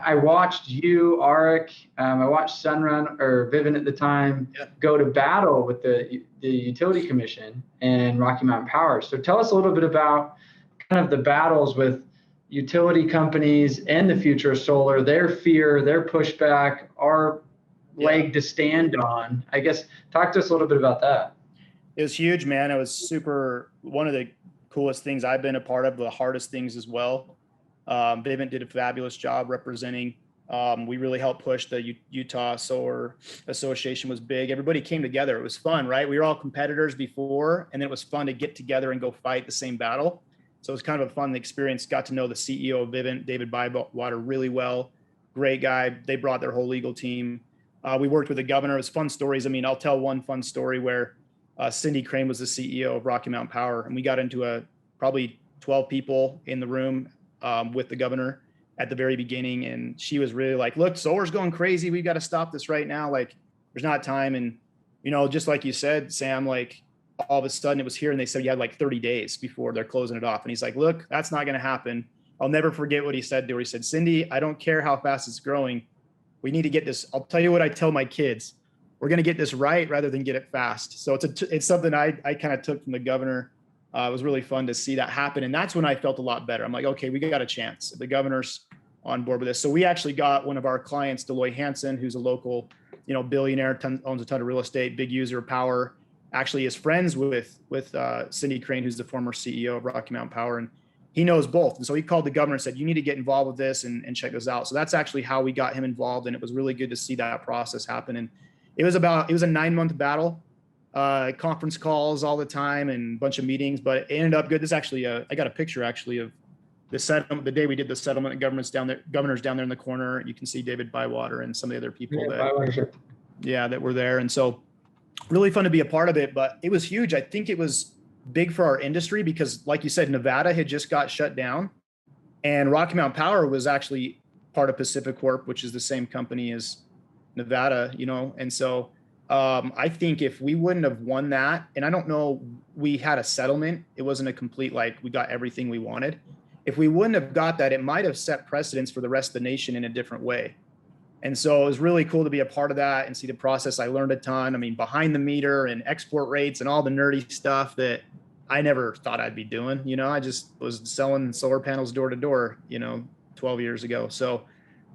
I watched you, Arik, I watched Sunrun or Vivint at the time go to battle with the Utility Commission and Rocky Mountain Power. So tell us a little bit about kind of the battles with utility companies and the future of solar, their fear, their pushback, our leg to stand on. I guess talk to us a little bit about that. It was huge, man. It was one of the coolest things I've been a part of, the hardest things as well. Vivint did a fabulous job representing. We really helped push the Utah Solar Association was big. Everybody came together. It was fun, right? We were all competitors before, and it was fun to get together and go fight the same battle. So it was kind of a fun experience. Got to know the CEO of Vivint, David Bywater, really well. Great guy. They brought their whole legal team. We worked with the governor. It was fun stories. I mean, I'll tell one fun story where Cindy Crane was the CEO of Rocky Mountain Power, and we got into probably 12 people in the room with the governor at the very beginning. And she was really like, look, solar's going crazy. We've got to stop this right now. Like, there's not time. And, just like you said, Sam, like all of a sudden it was here and they said you had like 30 days before they're closing it off. And he's like, look, that's not going to happen. I'll never forget what he said to her. He said, Cindy, I don't care how fast it's growing. We need to get this. I'll tell you what I tell my kids. We're going to get this right rather than get it fast. So it's something I kind of took from the governor. It was really fun to see that happen. And that's when I felt a lot better. I'm like, okay, we got a chance. The governor's on board with this. So we actually got one of our clients, Deloy Hansen, who's a local, billionaire, owns a ton of real estate, big user of power, actually is friends with Cindy Crane, who's the former CEO of Rocky Mountain Power. And he knows both. And so he called the governor and said, you need to get involved with this and check this out. So that's actually how we got him involved. And it was really good to see that process happen. And it was a 9-month battle, conference calls all the time and a bunch of meetings, but it ended up good. This actually, I got a picture actually of the settlement, the day we did the settlement, and governor's down there in the corner. You can see David Bywater and some of the other people that were there. And so really fun to be a part of it, but it was huge. I think it was big for our industry because like you said, Nevada had just got shut down and Rocky Mountain Power was actually part of Pacific Corp, which is the same company as Nevada, and so I think if we wouldn't have won that, and I don't know, we had a settlement, it wasn't a complete, like we got everything we wanted. If we wouldn't have got that, it might have set precedents for the rest of the nation in a different way. And so it was really cool to be a part of that and see the process. I learned a ton. I mean, behind the meter and export rates and all the nerdy stuff that I never thought I'd be doing. I just was selling solar panels door to door, 12 years ago. So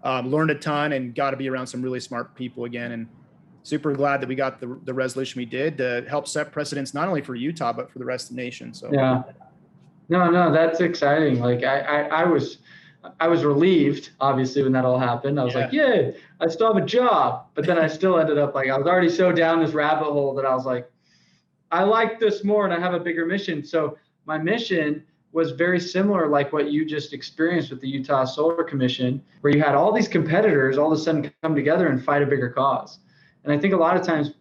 learned a ton and got to be around some really smart people again. And super glad that we got the resolution we did to help set precedents, not only for Utah, but for the rest of the nation. So yeah, no, that's exciting. Like I was relieved, obviously, when that all happened. I was like, yeah, I still have a job. But then I still ended up like, I was already so down this rabbit hole that I was like, I like this more and I have a bigger mission. So my mission was very similar, like what you just experienced with the Utah Solar Commission, where you had all these competitors all of a sudden come together and fight a bigger cause. And I think a lot of times,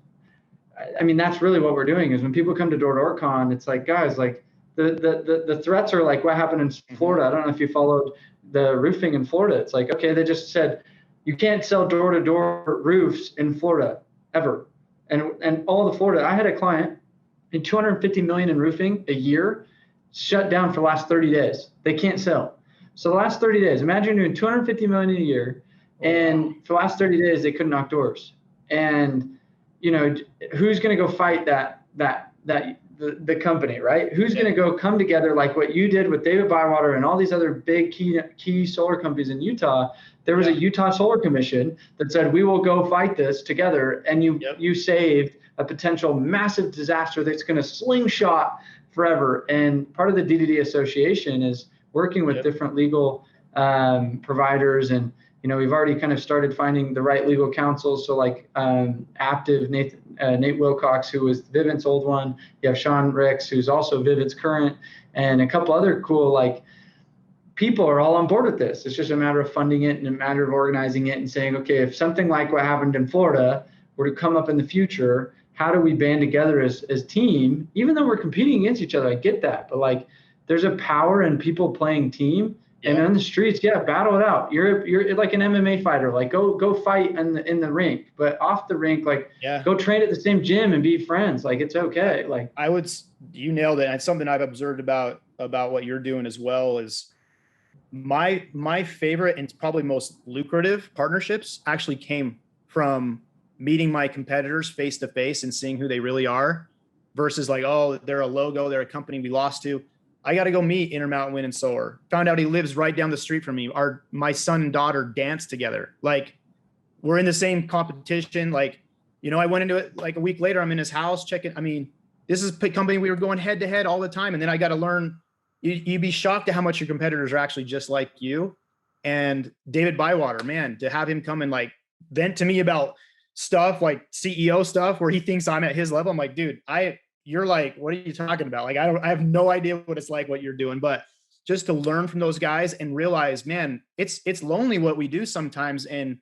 I mean, that's really what we're doing is when people come to Door it's like, guys, like the threats are like what happened in Florida. I don't know if you followed the roofing in Florida. It's like, okay, they just said, you can't sell door-to-door roofs in Florida ever. And all the Florida, I had a client in $250 million in roofing a year, shut down for the last 30 days. They can't sell. So the last 30 days, imagine doing $250 million a year, and for the last 30 days, they couldn't knock doors. And, who's going to go fight the company, right? Who's going to go come together like what you did with David Bywater and all these other big key solar companies in Utah? There was a Utah Solar Commission that said, we will go fight this together. And you saved a potential massive disaster that's going to slingshot forever. And part of the DDD Association is working with different legal providers. And, we've already kind of started finding the right legal counsel. So like Aptive, Nate Wilcox, who was Vivint's old one. You have Sean Ricks, who's also Vivint's current, and a couple other cool people are all on board with this. It's just a matter of funding it and a matter of organizing it and saying, okay, if something like what happened in Florida were to come up in the future, how do we band together as team? Even though we're competing against each other, I get that, but there's a power in people playing team. And on the streets, battle it out. You're like an MMA fighter. Like go fight in the rink, but off the rink, go train at the same gym and be friends. Like it's okay. You nailed it. And it's something I've observed about what you're doing as well is My favorite and probably most lucrative partnerships actually came from meeting my competitors face to face and seeing who they really are versus like, oh, they're a logo, they're a company we lost to. I got to go meet Intermountain Wind and Solar. Found out he lives right down the street from me. My son and daughter dance together. Like, we're in the same competition. Like, I went into it like a week later. I'm in his house checking. I mean, this is a company we were going head to head all the time. And then I got to learn. You'd be shocked at how much your competitors are actually just like you. And David Bywater, man, to have him come and like vent to me about stuff like CEO stuff where he thinks I'm at his level. I'm like, dude, you're like, what are you talking about? Like, I have no idea what it's like, what you're doing, but just to learn from those guys and realize, man, it's lonely what we do sometimes. And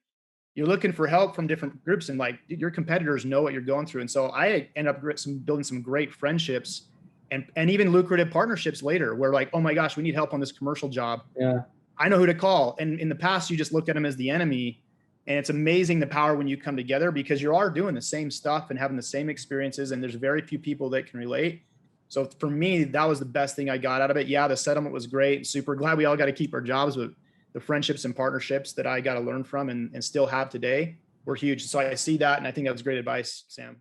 you're looking for help from different groups and like your competitors know what you're going through. And so I end up building some great friendships and even lucrative partnerships later where like, oh my gosh, we need help on this commercial job. Yeah. I know who to call. And in the past, you just looked at them as the enemy. And it's amazing the power when you come together because you are doing the same stuff and having the same experiences. And there's very few people that can relate. So for me, that was the best thing I got out of it. Yeah, the settlement was great. Super glad we all got to keep our jobs, but the friendships and partnerships that I got to learn from and still have today were huge. So I see that. And I think that was great advice, Sam.